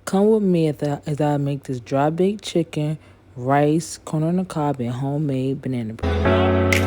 Come with me as I make this dry baked chicken, rice, corn on the cob, and homemade banana bread.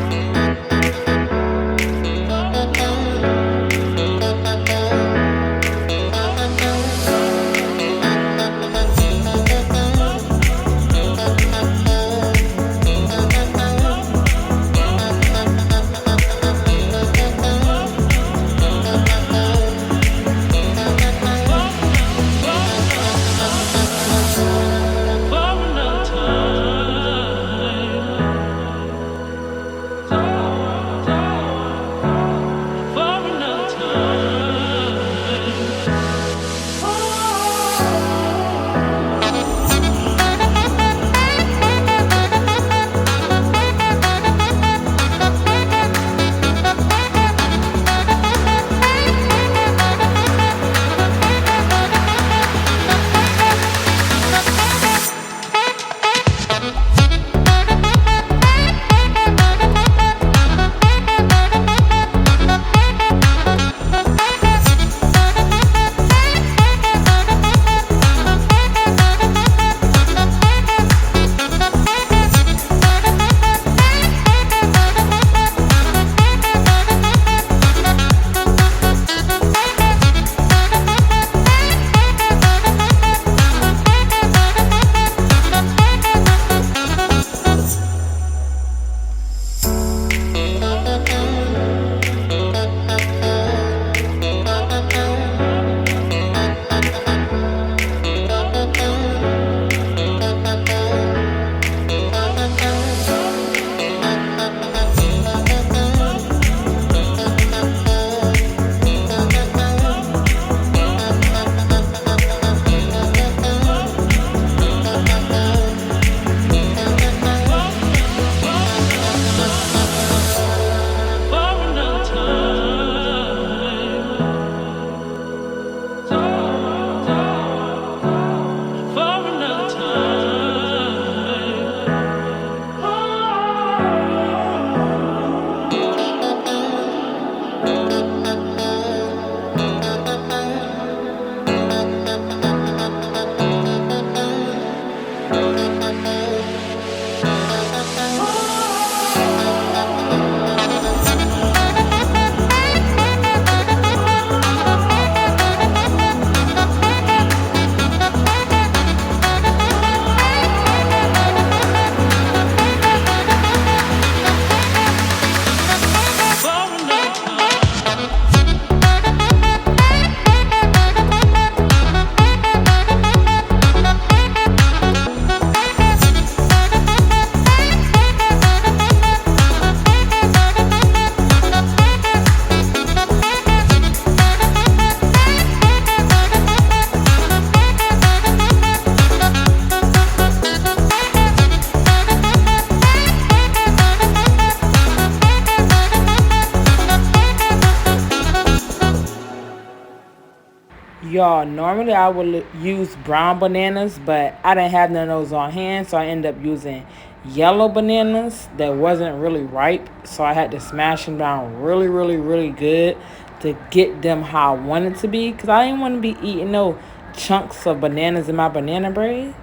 Y'all, normally I would use brown bananas, but I didn't have none of those on hand, so I ended up using yellow bananas that wasn't really ripe. So I had to smash them down really, really, really good to get them how I wanted to be, because I didn't want to be eating no chunks of bananas in my banana bread.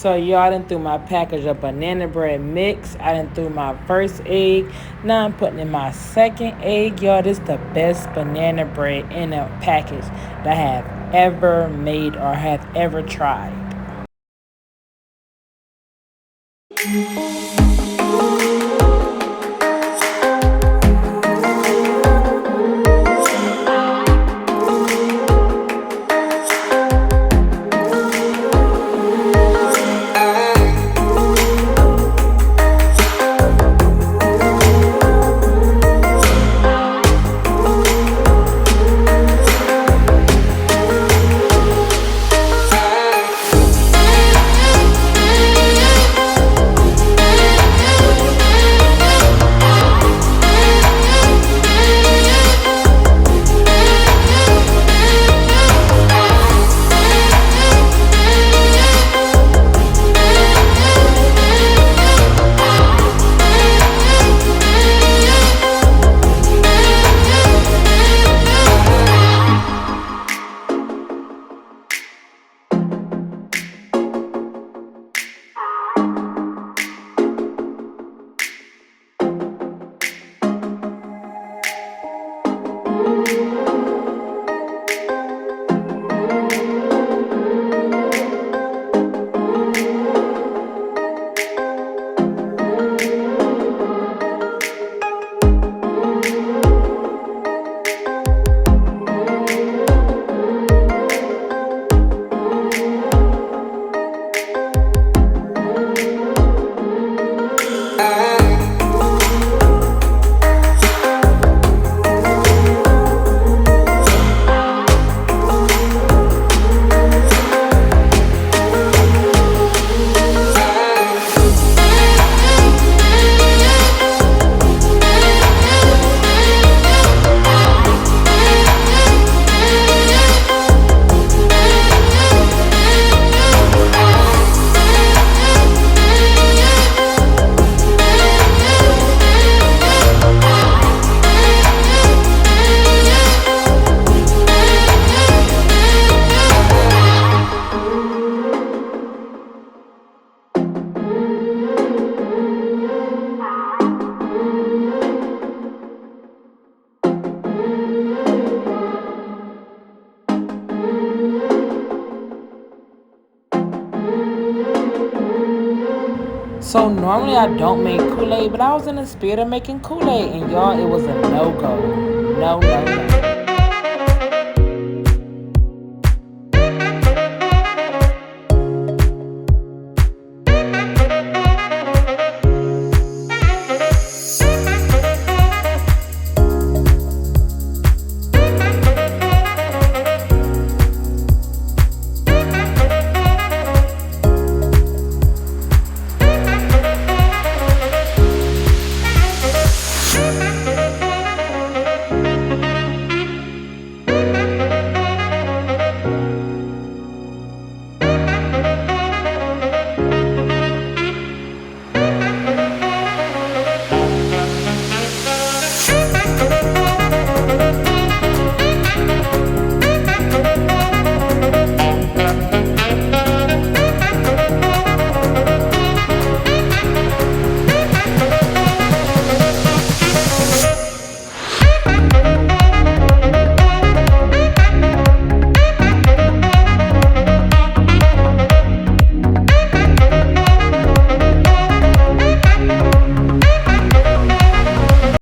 So y'all done threw my package of banana bread mix. I done threw my first egg. Now I'm putting in my second egg. Y'all, this is the best banana bread in a package that I have ever made or have ever tried. So normally I don't make Kool-Aid, but I was in the spirit of making Kool-Aid, and y'all, it was a no-go. No, no, no.